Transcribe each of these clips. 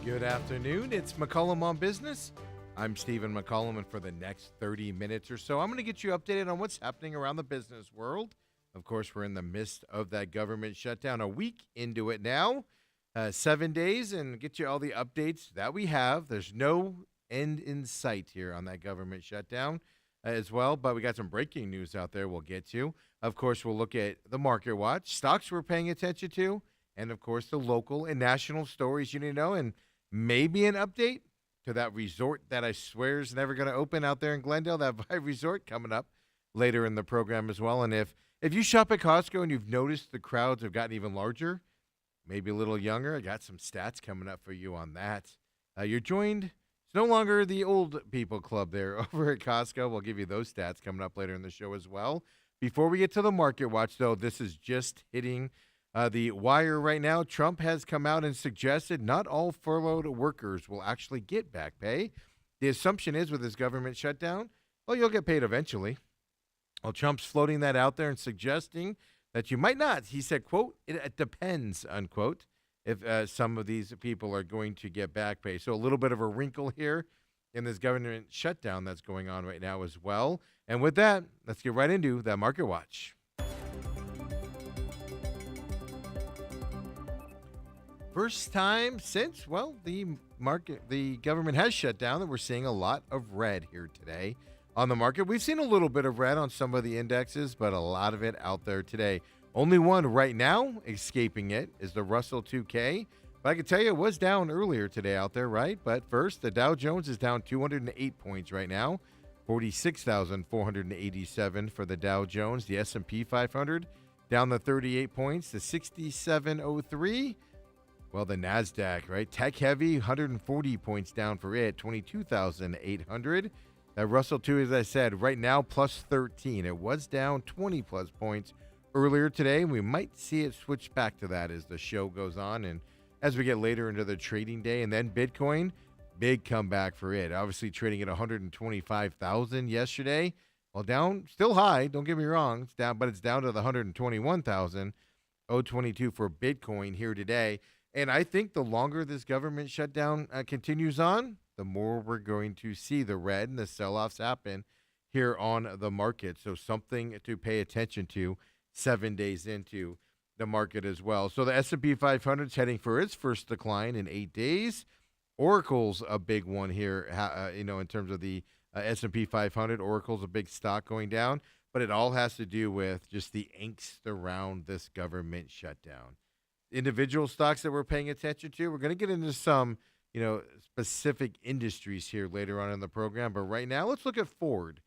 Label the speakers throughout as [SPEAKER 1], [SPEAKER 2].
[SPEAKER 1] Good afternoon. It's McCollum on Business. I'm Stephen McCollum, and for the next 30 minutes or so, I'm going to get you updated on what's happening around the business world. Of course, we're in the midst of that government shutdown, a week into it now, 7 days, and get you all the updates that we have. There's no end in sight here on that government shutdown as well, but we got some breaking news out there we'll get to. Of course, we'll look at the market watch, stocks we're paying attention to, and of course, the local and national stories you need to know, and maybe an update to that resort that I swear is never going to open out there in Glendale, that Vibe Resort coming up later in the program as well. And if you shop at Costco and you've noticed the crowds have gotten even larger, maybe a little younger, I got some stats coming up for you on that. You're joined. It's no longer the old people club there over at Costco. We'll give you those stats coming up later in the show as well. Before we get to the market watch, though, this is just hitting the wire right now. Trump has come out and suggested not all furloughed workers will actually get back pay. The assumption is with this government shutdown, well, you'll get paid eventually. Well, Trump's floating that out there and suggesting that you might not. He said, quote, it depends, unquote, if some of these people are going to get back pay. So a little bit of a wrinkle here in this government shutdown that's going on right now as well. And with that, let's get right into that market watch. First time since, well, the government has shut down that we're seeing a lot of red here today on the market. We've seen a little bit of red on some of the indexes, but a lot of it out there today. Only one right now escaping it is the Russell 2K. But I can tell you it was down earlier today out there, right? But first, the Dow Jones is down 208 points right now, 46,487 for the Dow Jones. The S&P 500 down the 38 points to 6703. Well, the NASDAQ, right? Tech heavy, 140 points down for it, 22,800. That Russell 2, as I said, right now plus 13. It was down 20 plus points earlier today. We might see it switch back to that as the show goes on and as we get later into the trading day. And then Bitcoin, big comeback for it. Obviously trading at 125,000 yesterday. Well, down, still high, don't get me wrong. It's down, but it's down to the 121,022 for Bitcoin here today. And I think the longer this government shutdown continues on, the more we're going to see the red and the sell-offs happen here on the market. So something to pay attention to 7 days into the market as well. So the S&P 500 is heading for its first decline in 8 days. Oracle's a big one here, in terms of the S&P 500. Oracle's a big stock going down, but it all has to do with just the angst around this government shutdown. Individual stocks that we're paying attention to. We're going to get into some, specific industries here later on in the program. But right now, let's look at Ford.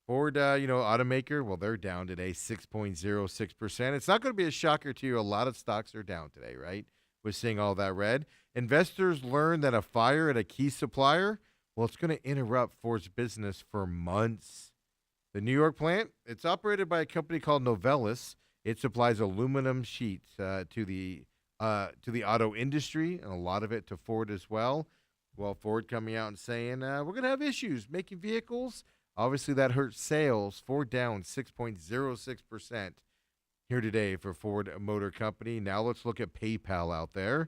[SPEAKER 1] Ford, automaker, well, they're down today, 6.06%. It's not going to be a shocker to you. A lot of stocks are down today, right? We're seeing all that red. Investors learn that a fire at a key supplier, well, it's going to interrupt Ford's business for months. The New York plant, it's operated by a company called Novelis. It supplies aluminum sheets to the auto industry, and a lot of it to Ford as well. Well, Ford coming out and saying, we're going to have issues making vehicles. Obviously, that hurts sales. Ford down 6.06% here today for Ford Motor Company. Now let's look at PayPal out there.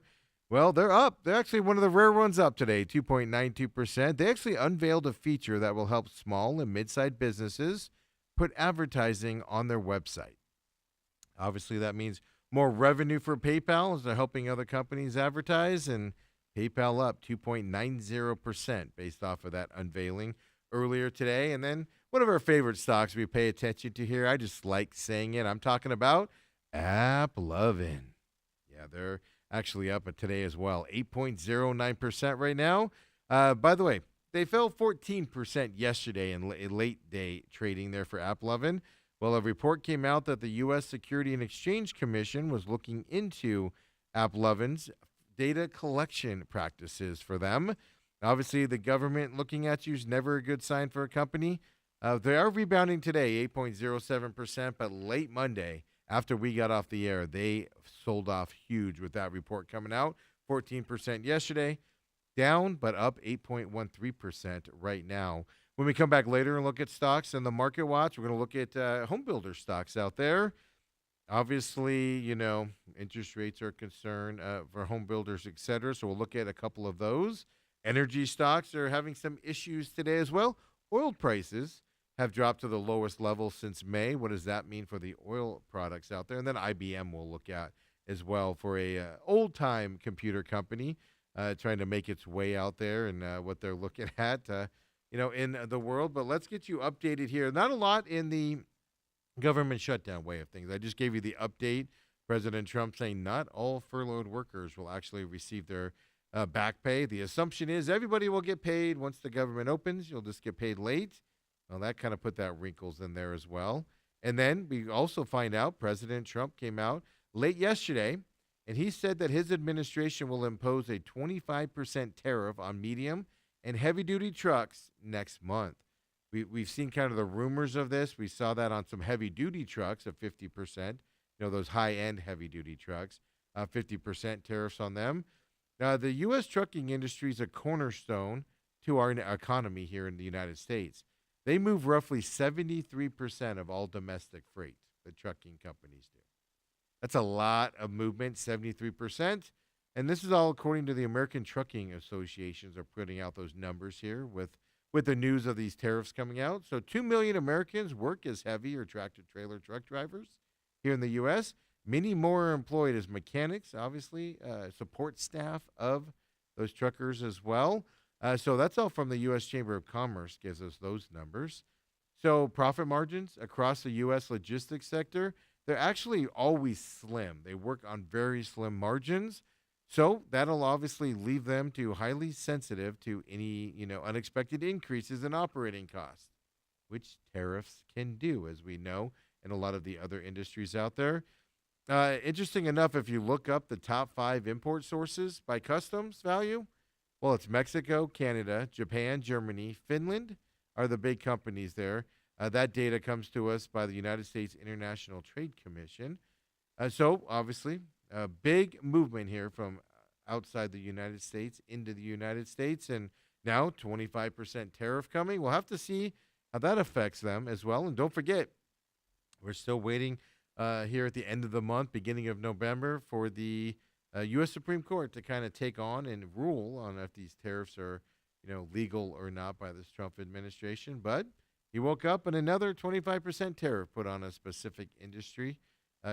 [SPEAKER 1] Well, they're up. They're actually one of the rare ones up today, 2.92%. They actually unveiled a feature that will help small and mid-sized businesses put advertising on their website. Obviously, that means more revenue for PayPal as they're helping other companies advertise, and PayPal up 2.90% based off of that unveiling earlier today. And then one of our favorite stocks we pay attention to here, I just like saying it, I'm talking about AppLovin. Yeah, they're actually up today as well, 8.09% right now. By the way, they fell 14% yesterday in late day trading there for AppLovin. Well, a report came out that the U.S. Security and Exchange Commission was looking into AppLovin's data collection practices for them. Obviously, the government looking at you is never a good sign for a company. They are rebounding today, 8.07%, but late Monday, after we got off the air, they sold off huge with that report coming out. 14% yesterday, down, but up 8.13% right now. When we come back later and look at stocks and the market watch, we're going to look at home builder stocks out there. Obviously, interest rates are concerned for home builders, et cetera. So we'll look at a couple of those. Energy stocks are having some issues today as well. Oil prices have dropped to the lowest level since May. What does that mean for the oil products out there? And then IBM we'll look at as well for a old-time computer company trying to make its way out there and what they're looking at, in the world. But let's get you updated here. Not a lot in the government shutdown way of things. I just gave you the update. President Trump saying not all furloughed workers will actually receive their back pay. The assumption is everybody will get paid once the government opens. You'll just get paid late. Well, that kind of put that wrinkles in there as well. And then we also find out President Trump came out late yesterday, and he said that his administration will impose a 25% tariff on medium and heavy-duty trucks next month. We've seen kind of the rumors of this. We saw that on some heavy-duty trucks of 50%, those high-end heavy-duty trucks, 50% tariffs on them. The U.S. trucking industry is a cornerstone to our economy here in the United States. They move roughly 73% of all domestic freight, the trucking companies do. That's a lot of movement, 73%. And this is all according to the American Trucking Associations are putting out those numbers here with the news of these tariffs coming out. So 2 million Americans work as heavy or tractor-trailer truck drivers here in the U.S. Many more are employed as mechanics, obviously, support staff of those truckers as well. So that's all from the U.S. Chamber of Commerce gives us those numbers. So profit margins across the U.S. logistics sector, they're actually always slim. They work on very slim margins. So that'll obviously leave them to highly sensitive to any, unexpected increases in operating costs, which tariffs can do, as we know, in a lot of the other industries out there. Interesting enough, if you look up the top 5 import sources by customs value, well, it's Mexico, Canada, Japan, Germany, Finland are the big companies there. That data comes to us by the United States International Trade Commission. So, obviously, a big movement here from outside the United States into the United States. And now 25% tariff coming. We'll have to see how that affects them as well. And don't forget, we're still waiting here at the end of the month, beginning of November, for the U.S. Supreme Court to kind of take on and rule on if these tariffs are, legal or not by this Trump administration. But he woke up and another 25% tariff put on a specific industry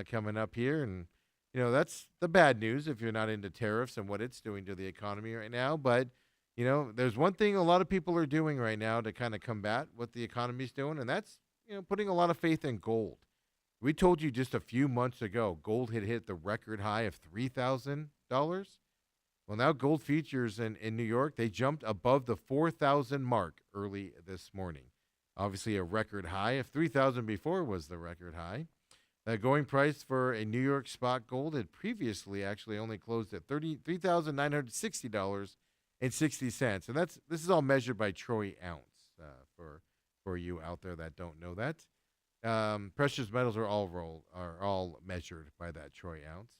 [SPEAKER 1] coming up here. And, that's the bad news if you're not into tariffs and what it's doing to the economy right now. But, there's one thing a lot of people are doing right now to kind of combat what the economy's doing, and that's, putting a lot of faith in gold. We told you just a few months ago, gold had hit the record high of $3,000. Well, now gold futures in New York, they jumped above the 4,000 mark early this morning. Obviously a record high. If 3,000 before was the record high. The going price for a New York spot gold had previously actually only closed at $3,960.60. And this is all measured by troy ounce for you out there that don't know that. Precious metals are all measured by that troy ounce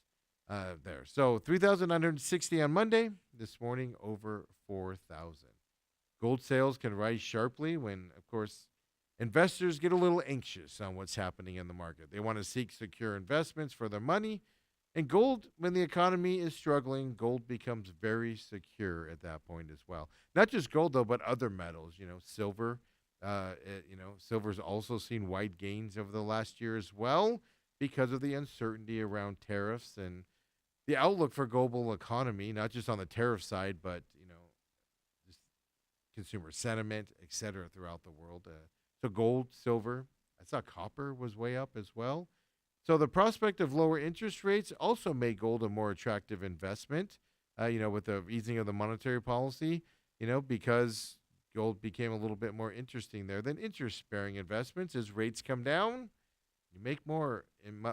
[SPEAKER 1] there. So 3,960 on Monday. This morning over 4,000. Gold sales can rise sharply when, of course, investors get a little anxious on what's happening in the market. They want to seek secure investments for their money. And gold, when the economy is struggling, gold becomes very secure at that point as well. Not just gold, though, but other metals, silver. Silver's also seen wide gains over the last year as well because of the uncertainty around tariffs and the outlook for global economy, not just on the tariff side, but, just consumer sentiment, et cetera, throughout the world. So gold, silver, I saw copper was way up as well. So the prospect of lower interest rates also made gold a more attractive investment, with the easing of the monetary policy, because gold became a little bit more interesting there than interest-bearing investments. As rates come down, you make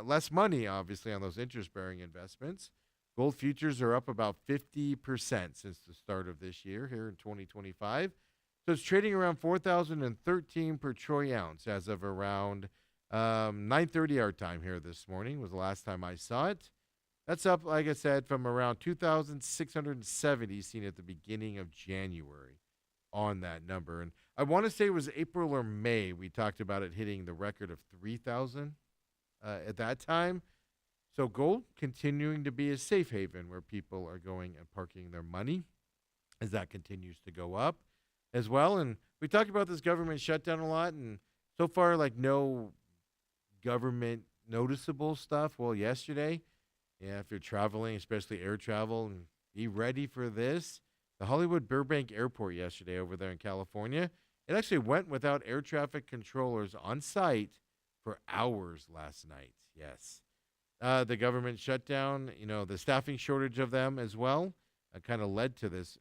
[SPEAKER 1] less money, obviously, on those interest-bearing investments. Gold futures are up about 50% since the start of this year here in 2025. So it's trading around 4,013 per troy ounce as of around 9:30 our time here this morning was the last time I saw it. That's up, like I said, from around 2,670 seen at the beginning of January on that number. And I want to say it was April or May we talked about it hitting the record of 3,000 at that time. So gold continuing to be a safe haven where people are going and parking their money as that continues to go up as well. And we talked about this government shutdown a lot, and so far, like no government noticeable stuff. Well, yesterday, yeah, if you're traveling, especially air travel, and be ready for this. The Hollywood Burbank Airport yesterday over there in California, it actually went without air traffic controllers on site for hours last night. Yes. The government shutdown, the staffing shortage of them as well, kind of led to this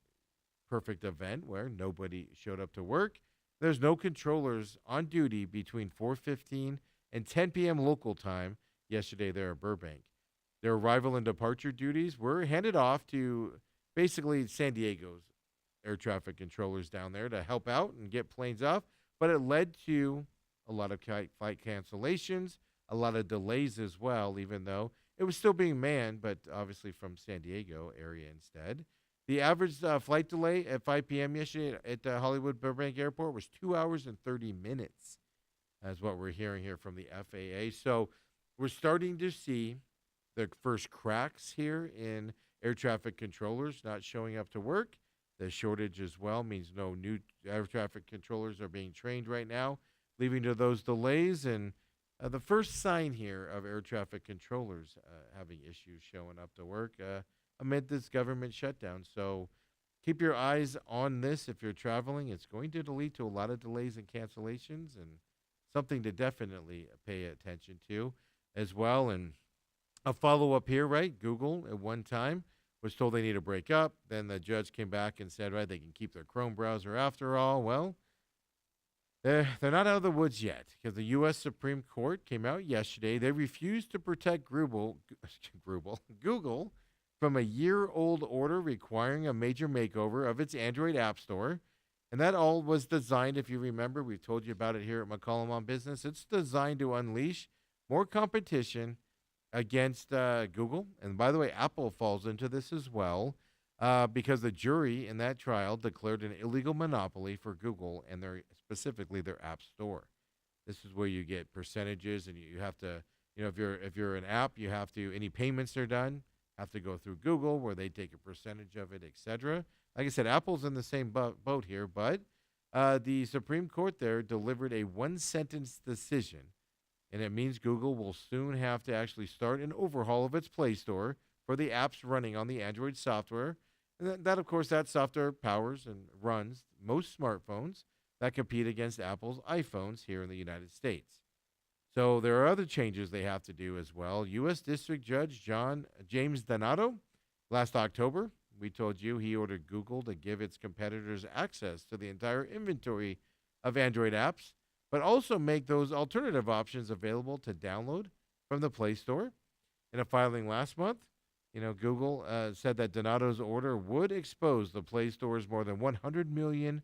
[SPEAKER 1] perfect event where nobody showed up to work. There's no controllers on duty between 4:15 and 10 p.m. local time yesterday there at Burbank. Their arrival and departure duties were handed off to basically San Diego's air traffic controllers down there to help out and get planes off, but it led to a lot of flight cancellations, a lot of delays as well, even though it was still being manned, but obviously from San Diego area instead. The average flight delay at 5 p.m. yesterday at Hollywood Burbank Airport was 2 hours and 30 minutes, as what we're hearing here from the FAA. So we're starting to see the first cracks here in air traffic controllers not showing up to work. The shortage as well means no new air traffic controllers are being trained right now, leading to those delays. And the first sign here of air traffic controllers having issues showing up to work amid this government shutdown. So keep your eyes on this if you're traveling. It's going to lead to a lot of delays and cancellations, and something to definitely pay attention to as well. And a follow up here, right? Google at one time was told they need to break up. Then the judge came back and said, right, they can keep their Chrome browser after all. Well, they're not out of the woods yet because the U.S. Supreme Court came out yesterday. They refused to protect Google from a year-old order requiring a major makeover of its Android App Store. And that all was designed, if you remember, we've told you about it here at McCollum on Business. It's designed to unleash more competition against Google. And by the way, Apple falls into this as well because the jury in that trial declared an illegal monopoly for Google and specifically their App Store. This is where you get percentages, and you have to, if you're an app, you have to, any payments are done, have to go through Google where they take a percentage of it, etc. Like I said, Apple's in the same boat here, but the Supreme Court there delivered a one-sentence decision, and it means Google will soon have to actually start an overhaul of its Play Store for the apps running on the Android software. And that, of course, that software powers and runs most smartphones that compete against Apple's iPhones here in the United States. So there are other changes they have to do as well. U.S. District Judge James Donato, last October, we told you he ordered Google to give its competitors access to the entire inventory of Android apps, but also make those alternative options available to download from the Play Store. In a filing last month, Google said that Donato's order would expose the Play Store's more than 100 million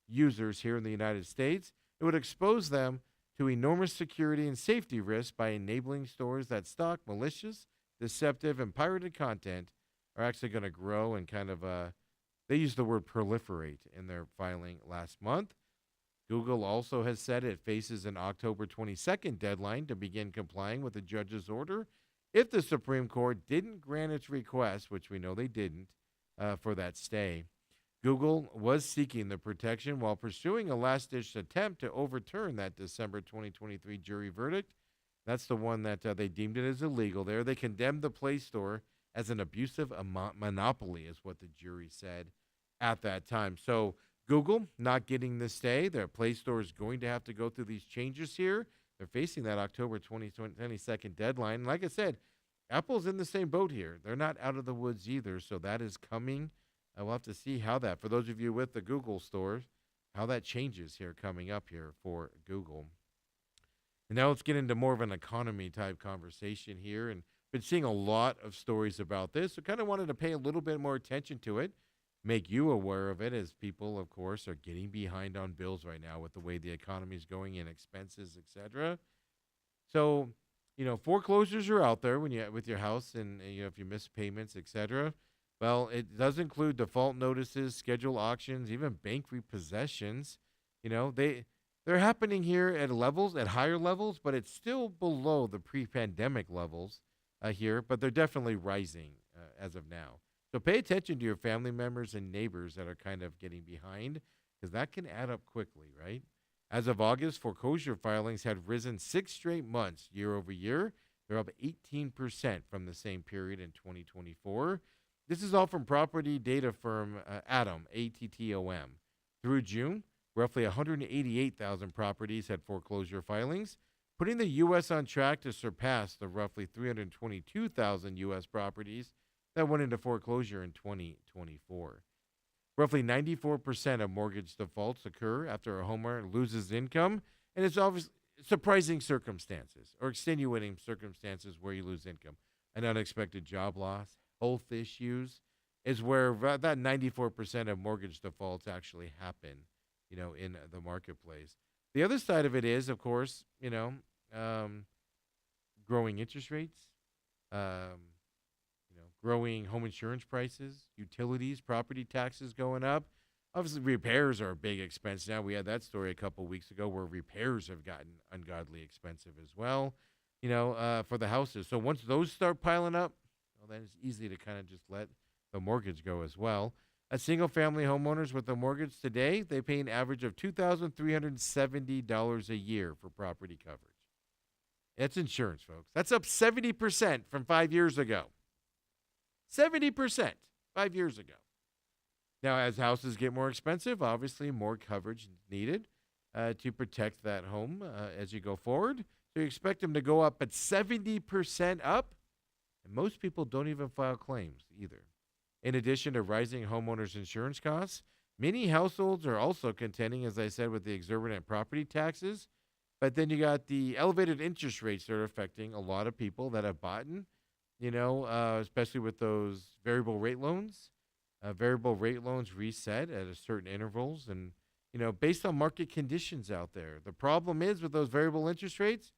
[SPEAKER 1] users here in the United States. It would expose them to enormous security and safety risks by enabling stores that stock malicious, deceptive, and pirated content are actually going to grow and kind of, they use the word proliferate in their filing last month. Google also has said it faces an October 22nd deadline to begin complying with the judge's order if the Supreme Court didn't grant its request, which we know they didn't, for that stay. Google was seeking the protection while pursuing a last-ditch attempt to overturn that December 2023 jury verdict. That's the one that they deemed it as illegal there. They condemned the Play Store as an abusive monopoly, is what the jury said at that time. So Google not getting the stay. Their Play Store is going to have to go through these changes here. They're facing that October 22nd deadline. And like I said, Apple's in the same boat here. They're not out of the woods either, so that is coming. We'll have to see how that, for those of you with the Google stores, how that changes here coming up here for Google. And now let's get into more of an economy type conversation here. And been seeing a lot of stories about this. So kind of wanted to pay a little bit more attention to it, make you aware of it, as people, of course, are getting behind on bills right now with the way the economy is going and expenses, etc. So, foreclosures are out there when you with your house, and if you miss payments, etc. Well, it does include default notices, scheduled auctions, even bank repossessions. They're happening here at higher levels, but it's still below the pre-pandemic levels here, but they're definitely rising as of now. So pay attention to your family members and neighbors that are kind of getting behind because that can add up quickly, right? As of August, foreclosure filings had risen 6 straight months year over year. They're up 18% from the same period in 2024. This is all from property data firm Atom, ATTOM. Through June, roughly 188,000 properties had foreclosure filings, putting the U.S. on track to surpass the roughly 322,000 U.S. properties that went into foreclosure in 2024. Roughly 94% of mortgage defaults occur after a homeowner loses income, and it's obviously surprising circumstances or extenuating circumstances where you lose income. An unexpected job loss, health issues is where that 94% of mortgage defaults actually happen, in the marketplace. The other side of it is, of course, um, growing interest rates, um, growing home insurance prices, utilities, property taxes going up. Obviously, repairs are a big expense now. We had that story a couple weeks ago where repairs have gotten ungodly expensive as well, for the houses. So once those start piling up, well, then it's easy to kind of just let the mortgage go as well. A single-family homeowners with a mortgage today, they pay an average of $2,370 a year for property coverage. That's insurance, folks. That's up 70% from 5 years ago. 70% 5 years ago. Now, as houses get more expensive, obviously more coverage is needed to protect that home as you go forward. So you expect them to go up, but 70% up, and most people don't even file claims either. In addition to rising homeowners' insurance costs, many households are also contending, as I said, with the exorbitant property taxes. But then you got the elevated interest rates that are affecting a lot of people that have bought in, especially with those variable rate loans. Variable rate loans reset at a certain intervals and, based on market conditions out there. The problem is with those variable interest rates,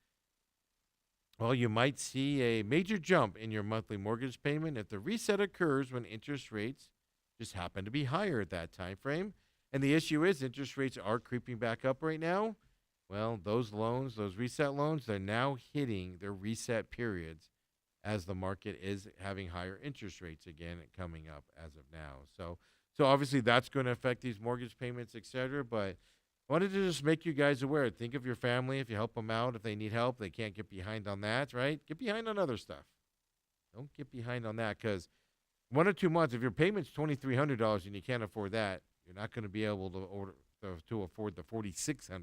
[SPEAKER 1] well, you might see a major jump in your monthly mortgage payment if the reset occurs when interest rates just happen to be higher at that time frame. And the issue is interest rates are creeping back up right now. Well, those loans, those reset loans, they're now hitting their reset periods as the market is having higher interest rates again coming up as of now. So obviously that's going to affect these mortgage payments, et cetera. But I wanted to just make you guys aware. Think of your family. If you help them out, if they need help, they can't get behind on that, right? Get behind on other stuff. Don't get behind on that because 1 or 2 months, if your payment's $2,300 and you can't afford that, you're not going to be able to afford the $4,600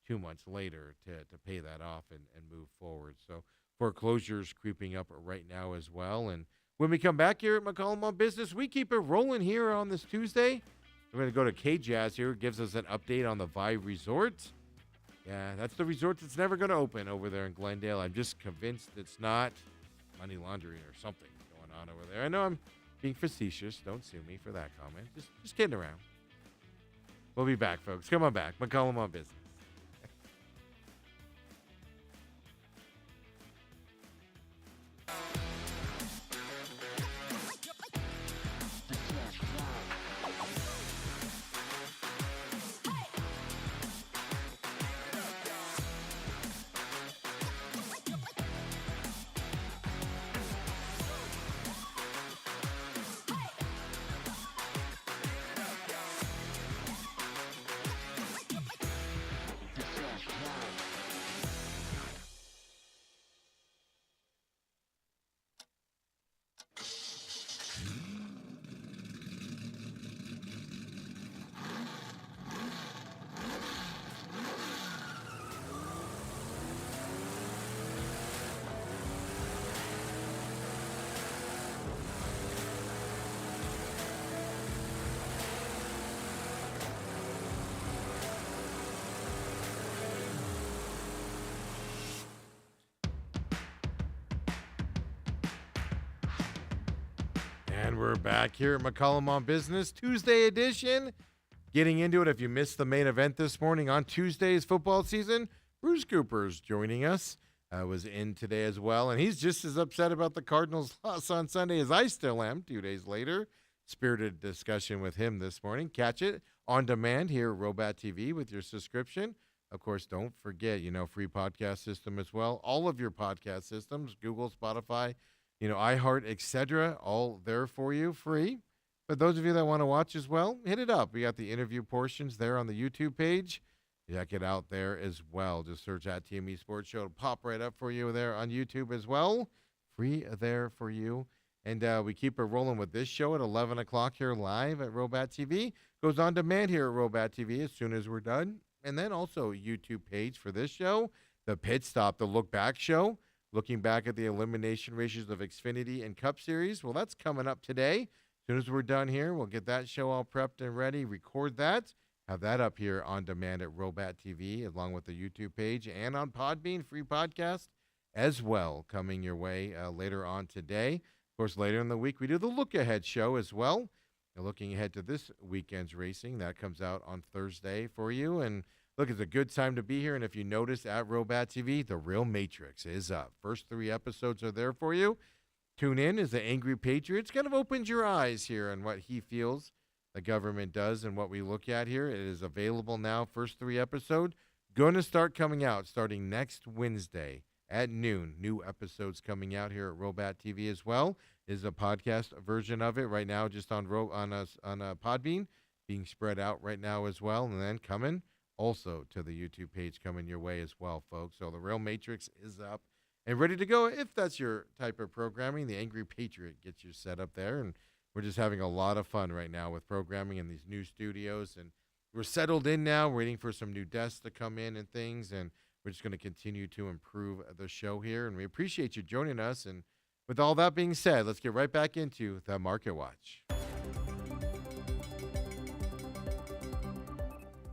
[SPEAKER 1] 2 months later to pay that off and move forward. So foreclosures creeping up right now as well. And when we come back here at McCollum on Business, we keep it rolling here on this Tuesday. We're going to go to K-Jazz here. It gives us an update on the Vibe Resort. Yeah, that's the resort that's never going to open over there in Glendale. I'm just convinced it's not money laundering or something going on over there. I know I'm being facetious. Don't sue me for that comment. Just kidding around. We'll be back, folks. Come on back. McCollum on Business. And we're back here at McCollum on Business, Tuesday edition. Getting into it, if you missed the main event this morning on Tuesday's football season, Bruce Cooper's joining us. Was in today as well, and he's just as upset about the Cardinals' loss on Sunday as I still am 2 days later. Spirited discussion with him this morning. Catch it on demand here at Robat TV with your subscription. Of course, don't forget, free podcast system as well. All of your podcast systems, Google, Spotify, iHeart, etc., all there for you, free. But those of you that want to watch as well, hit it up. We got the interview portions there on the YouTube page. Check it out there as well. Just search at TME Sports Show. It'll pop right up for you there on YouTube as well. Free there for you. And we keep it rolling with this show at 11 o'clock here live at Robat TV. Goes on demand here at Robat TV as soon as we're done. And then also a YouTube page for this show, the Pit Stop, the Look Back show, looking back at the elimination races of Xfinity and Cup Series. Well, that's coming up today. As soon as we're done here, we'll get that show all prepped and ready, record that, have that up here on demand at Robat TV, along with the YouTube page and on Podbean, free podcast as well, coming your way later on today. Of course, later in the week, we do the Look Ahead show as well. Looking ahead to this weekend's racing, that comes out on Thursday for you. And look, it's a good time to be here. And if you notice at Robat TV, The Real Matrix is up. First 3 episodes are there for you. Tune in as the Angry Patriots kind of opens your eyes here on what he feels the government does and what we look at here. It is available now, first 3 episodes. Going to start coming out starting next Wednesday at noon. New episodes coming out here at Robat TV as well. Is a podcast version of it right now, just on Podbean, being spread out right now as well, and then coming also to the YouTube page coming your way as well, folks. So the Real Matrix is up and ready to go. If that's your type of programming, the Angry Patriot gets you set up there, and we're just having a lot of fun right now with programming in these new studios, and we're settled in now, waiting for some new desks to come in and things, and we're just going to continue to improve the show here, and we appreciate you joining us. And with all that being said, let's get right back into the Market Watch.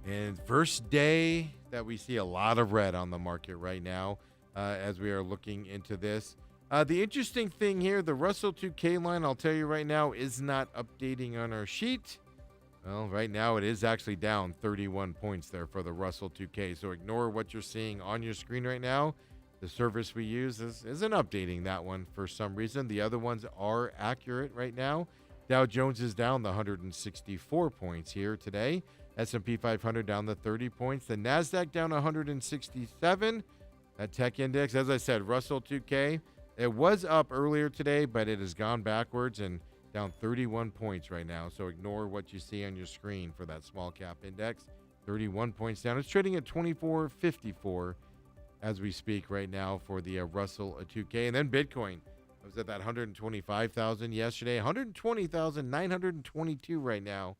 [SPEAKER 1] And first day that we see a lot of red on the market right now as we are looking into this. The interesting thing here, the Russell 2K line, I'll tell you right now, is not updating on our sheet. Well, right now it is actually down 31 points there for the Russell 2K. So ignore what you're seeing on your screen right now. The service we use isn't updating that one for some reason. The other ones are accurate right now. Dow Jones is down the 164 points here today. S&P 500 down the 30 points. The NASDAQ down 167. That tech index, as I said, Russell 2K, it was up earlier today, but it has gone backwards and down 31 points right now. So ignore what you see on your screen for that small cap index. 31 points down. It's trading at 24.54. as we speak right now for the Russell 2K. And then Bitcoin was at that 125,000 yesterday, 120,922 right now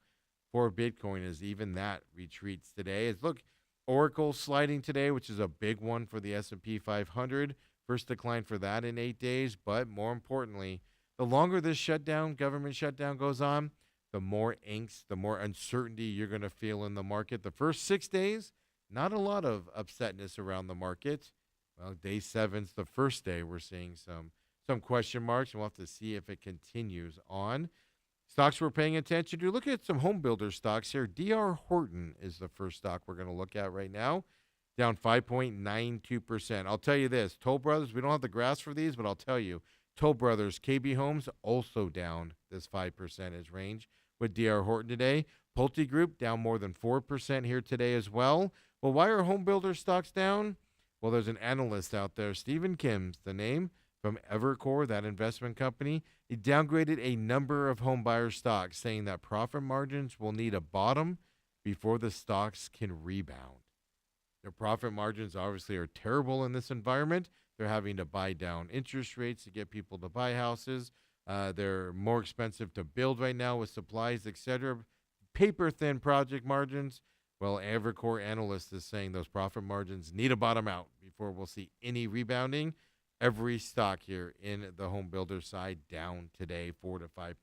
[SPEAKER 1] for Bitcoin, as even that retreats today. As look, Oracle sliding today, which is a big one for the S&P 500. First decline for that in 8 days. But more importantly, the longer this government shutdown goes on, the more angst, the more uncertainty you're going to feel in the market. The first 6 days, not a lot of upsetness around the market. Well, day 7's the first day we're seeing some question marks, and we'll have to see if it continues on. Stocks we're paying attention to. Look at some home builder stocks here. D.R. Horton is the first stock we're going to look at right now, down 5.92%. I'll tell you this, Toll Brothers, we don't have the graphs for these, but I'll tell you, Toll Brothers, KB Homes, also down this 5% range with D.R. Horton today. Pulte Group down more than 4% here today as well. Well, why are home builder stocks down? Well, there's an analyst out there, Stephen Kim's the name, from Evercore, that investment company. He downgraded a number of home buyer stocks, saying that profit margins will need a bottom before the stocks can rebound. Their profit margins obviously are terrible in this environment. They're having to buy down interest rates to get people to buy houses. They're more expensive to build right now with supplies, etc. Paper-thin project margins. Well, Evercore analyst is saying those profit margins need to bottom out before we'll see any rebounding. Every stock here in the home builder side down today, 4 to 5%.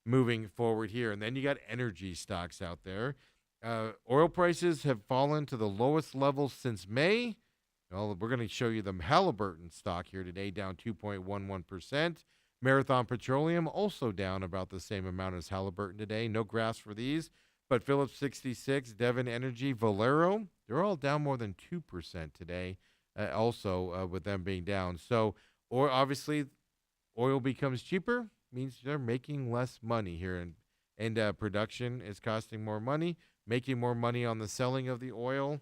[SPEAKER 1] Moving forward here. And then you got energy stocks out there. Oil prices have fallen to the lowest levels since May. Well, we're going to show you the Halliburton stock here today, down 2.11%. Marathon Petroleum also down about the same amount as Halliburton today. No graphs for these. But Phillips 66, Devon Energy, Valero, they're all down more than 2% today, also with them being down. So, or obviously, oil becomes cheaper, means they're making less money here. And production is costing more money, making more money on the selling of the oil.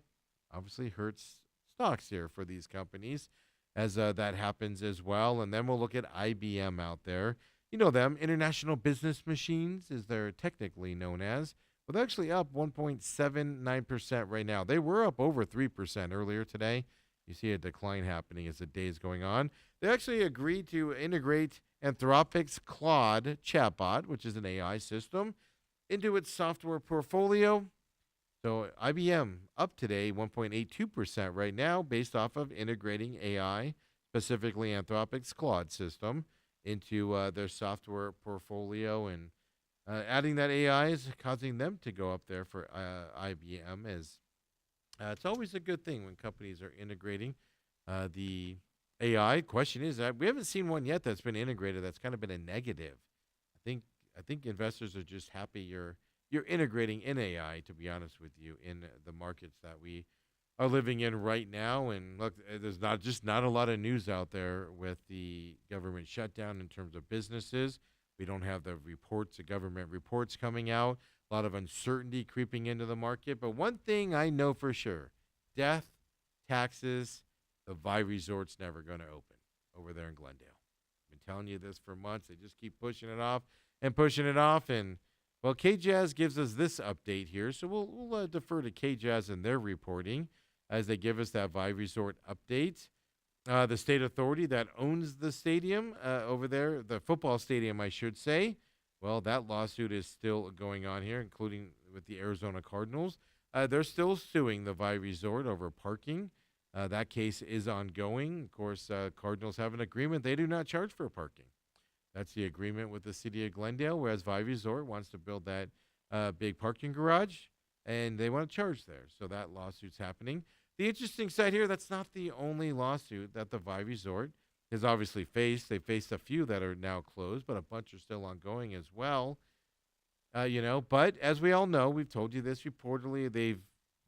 [SPEAKER 1] obviously hurts stocks here for these companies as that happens as well. And then we'll look at IBM out there. You know them, International Business Machines, as they're technically known as. Well, they're actually up 1.79% right now. They were up over 3% earlier today. You see a decline happening as the day is going on. They actually agreed to integrate Anthropic's Claude chatbot, which is an AI system, into its software portfolio. So IBM up today 1.82% right now based off of integrating AI, specifically Anthropic's Claude system, into their software portfolio. And adding that AI is causing them to go up there for IBM as it's always a good thing when companies are integrating the AI. Question is that we haven't seen one yet that's been integrated that's kind of been a negative. I think I think investors are just happy you're integrating in AI. To be honest with you, in the markets that we are living in right now. And look, there's not a lot of news out there with the government shutdown in terms of businesses. We don't have the government reports coming out. A lot of uncertainty creeping into the market. But one thing I know for sure: death, taxes, the Vi Resort's never going to open over there in Glendale. I've been telling you this for months. They just keep pushing it off and pushing it off. And well, KJazz gives us this update here, so we'll defer to KJazz and their reporting as they give us that Vi Resort update. The state authority that owns the stadium over there, the football stadium, I should say, well, that lawsuit is still going on here, including with the Arizona Cardinals. They're still suing the Vi Resort over parking. That case is ongoing. Of course, Cardinals have an agreement. They do not charge for parking. That's the agreement with the city of Glendale, whereas Vi Resort wants to build that big parking garage, and they want to charge there. So that lawsuit's happening. The interesting side here, that's not the only lawsuit that the Vi Resort has obviously faced. They faced a few that are now closed, but a bunch are still ongoing as well. But as we all know, we've told you this reportedly, they've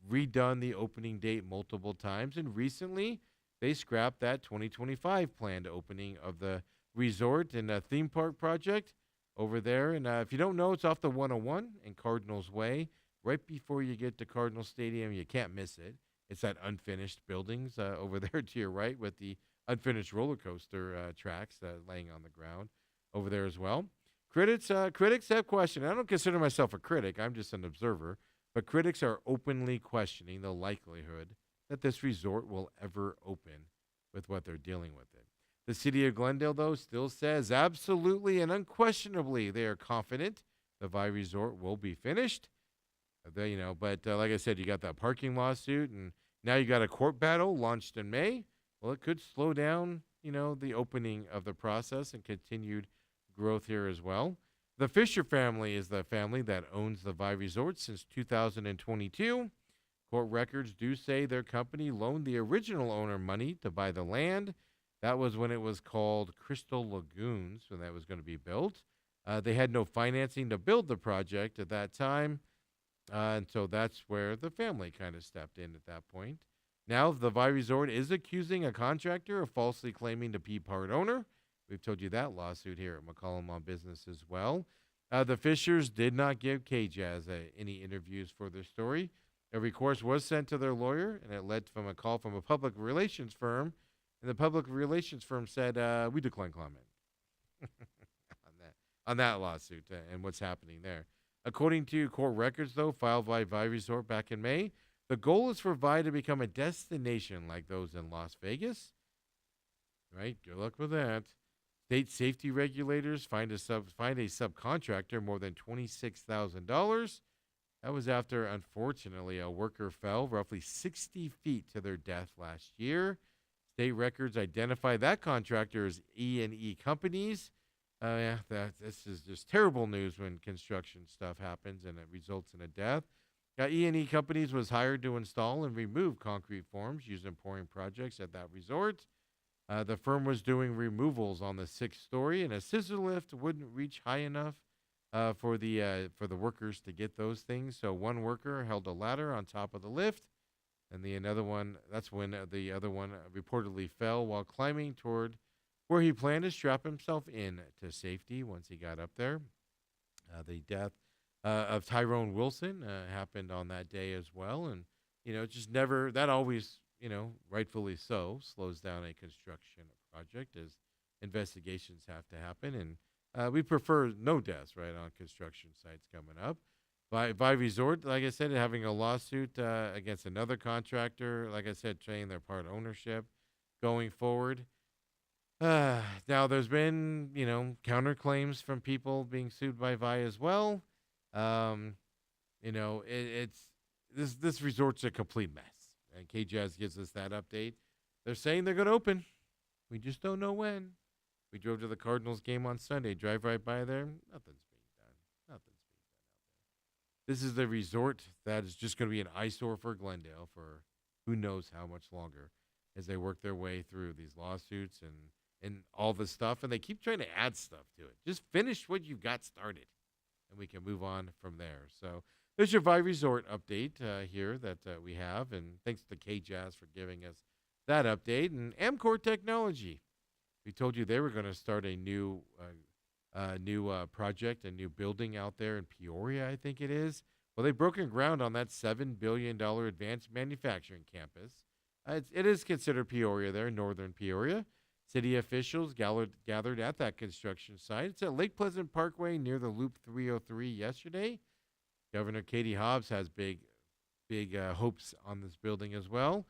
[SPEAKER 1] redone the opening date multiple times, and recently they scrapped that 2025 planned opening of the resort and theme park project over there. And if you don't know, it's off the 101 in Cardinals Way, right before you get to Cardinal Stadium. You can't miss it. It's that unfinished buildings over there to your right with the unfinished roller coaster tracks laying on the ground over there as well. Critics have questioned. I don't consider myself a critic. I'm just an observer. But critics are openly questioning the likelihood that this resort will ever open with what they're dealing with it. The city of Glendale, though, still says absolutely and unquestionably they are confident the Vi Resort will be finished. But like I said, you got that parking lawsuit, and now you got a court battle launched in May. Well, it could slow down, the opening of the process and continued growth here as well. The Fisher family is the family that owns the Vi Resort since 2022. Court records do say their company loaned the original owner money to buy the land. That was when it was called Crystal Lagoons, when that was going to be built. They had no financing to build the project at that time. And so that's where the family kind of stepped in at that point. Now, the Vi Resort is accusing a contractor of falsely claiming to be part owner. We've told you that lawsuit here at McCollum on Business as well. The Fishers did not give KJazz any interviews for their story. A recourse was sent to their lawyer, and it led from a call from a public relations firm. And the public relations firm said, we decline comment on that lawsuit and what's happening there. According to court records, though, filed by Vi Resort back in May, the goal is for Vi to become a destination like those in Las Vegas. Right? Good luck with that. State safety regulators find a subcontractor more than $26,000. That was after, unfortunately, a worker fell roughly 60 feet to their death last year. State records identify that contractor as E&E Companies. This is just terrible news when construction stuff happens and it results in a death. E&E Companies was hired to install and remove concrete forms used in pouring projects at that resort. The firm was doing removals on the 6th story, and a scissor lift wouldn't reach high enough for the workers to get those things. So one worker held a ladder on top of the lift, and that's when the other one reportedly fell while climbing toward where he planned to strap himself in to safety once he got up there. The death of Tyrone Wilson happened on that day as well, and just never, that always, rightfully so, slows down a construction project as investigations have to happen. And we prefer no deaths, right, on construction sites coming up. By resort, like I said, having a lawsuit against another contractor, like I said, saying their part ownership going forward. Now, there's been, counterclaims from people being sued by Vi as well. Um, it's this resort's a complete mess. And KJazz gives us that update. They're saying they're going to open. We just don't know when. We drove to the Cardinals game on Sunday. Drive right by there. Nothing's being done. Nothing's being done. This is the resort that is just going to be an eyesore for Glendale for who knows how much longer as they work their way through these lawsuits and all this stuff. And they keep trying to add stuff to it. Just finish what you've got started, and we can move on from there. So there's your Vi Resort update here that we have. And thanks to KJazz for giving us that update. And Amcor Technology. We told you they were going to start a new project, a new building out there in Peoria, I think it is. Well, they've broken ground on that $7 billion advanced manufacturing campus. It is considered Peoria there, northern Peoria. City officials gathered at that construction site. It's at Lake Pleasant Parkway near the Loop 303 yesterday. Governor Katie Hobbs has big hopes on this building as well.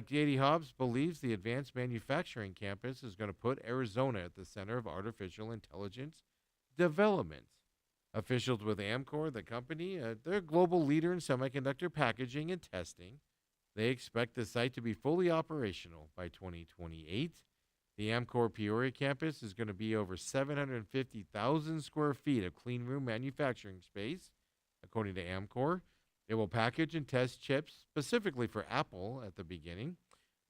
[SPEAKER 1] Katie Hobbs believes the advanced manufacturing campus is going to put Arizona at the center of artificial intelligence development. Officials with Amcor, the company, they're a global leader in semiconductor packaging and testing. They expect the site to be fully operational by 2028. The Amcor Peoria campus is going to be over 750,000 square feet of clean room manufacturing space, according to Amcor. It will package and test chips specifically for Apple at the beginning.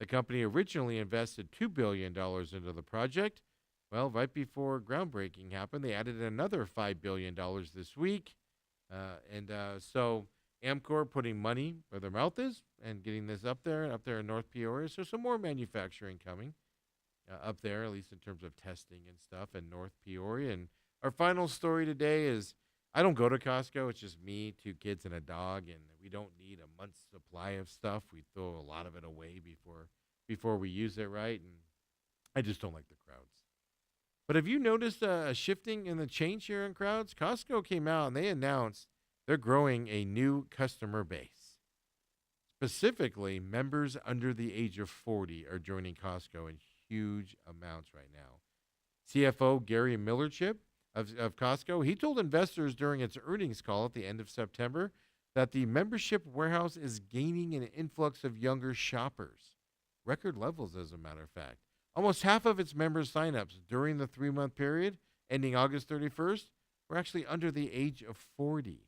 [SPEAKER 1] The company originally invested $2 billion into the project. Well, right before groundbreaking happened, they added another $5 billion this week. So Amcor putting money where their mouth is and getting this up there in North Peoria. So some more manufacturing coming up there, at least in terms of testing and stuff in North Peoria. And our final story today is I don't go to Costco. It's just me, 2 kids, and a dog, and we don't need a month's supply of stuff. We throw a lot of it away before we use it, right? And I just don't like the crowds. But have you noticed a shifting in the change here in crowds? Costco came out and they announced they're growing a new customer base. Specifically, members under the age of 40 are joining Costco in huge amounts right now. CFO Gary Millerchip of Costco, he told investors during its earnings call at the end of September that the membership warehouse is gaining an influx of younger shoppers. Record levels, as a matter of fact. Almost half of its members' signups during the 3-month period ending August 31st were actually under the age of 40.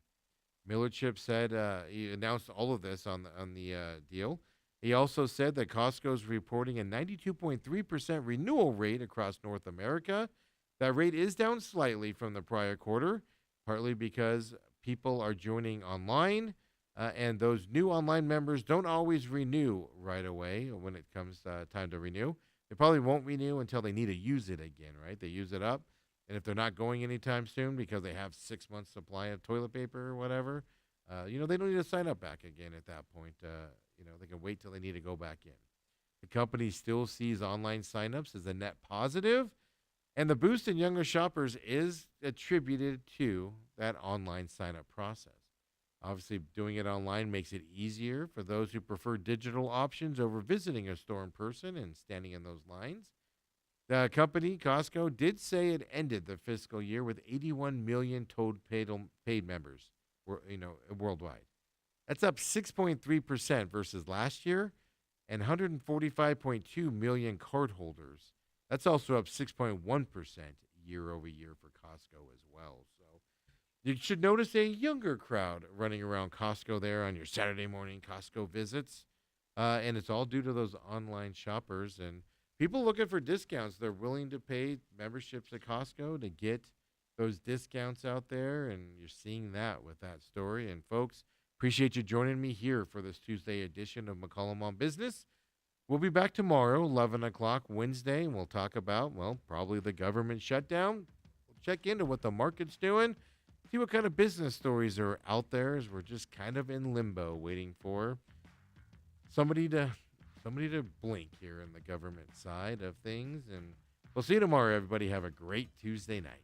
[SPEAKER 1] Millerchip said he announced all of this on the deal. He also said that Costco is reporting a 92.3% renewal rate across North America. That rate is down slightly from the prior quarter, partly because people are joining online, and those new online members don't always renew right away when it comes time to renew. They probably won't renew until they need to use it again, right? They use it up, and if they're not going anytime soon because they have 6 months supply of toilet paper or whatever, they don't need to sign up back again at that point. They can wait till they need to go back in. The company still sees online signups as a net positive, and the boost in younger shoppers is attributed to that online sign-up process. Obviously, doing it online makes it easier for those who prefer digital options over visiting a store in person and standing in those lines. The company, Costco, did say it ended the fiscal year with 81 million total paid members, worldwide. That's up 6.3% versus last year, and 145.2 million cardholders. That's also up 6.1% year over year for Costco as well. So you should notice a younger crowd running around Costco there on your Saturday morning Costco visits. And it's all due to those online shoppers and people looking for discounts. They're willing to pay memberships at Costco to get those discounts out there. And you're seeing that with that story. And folks, appreciate you joining me here for this Tuesday edition of McCollum on Business. We'll be back tomorrow, 11 o'clock Wednesday, and we'll talk about, probably the government shutdown. We'll check into what the market's doing, see what kind of business stories are out there as we're just kind of in limbo waiting for somebody to somebody to blink here in the government side of things. And we'll see you tomorrow, everybody. Have a great Tuesday night.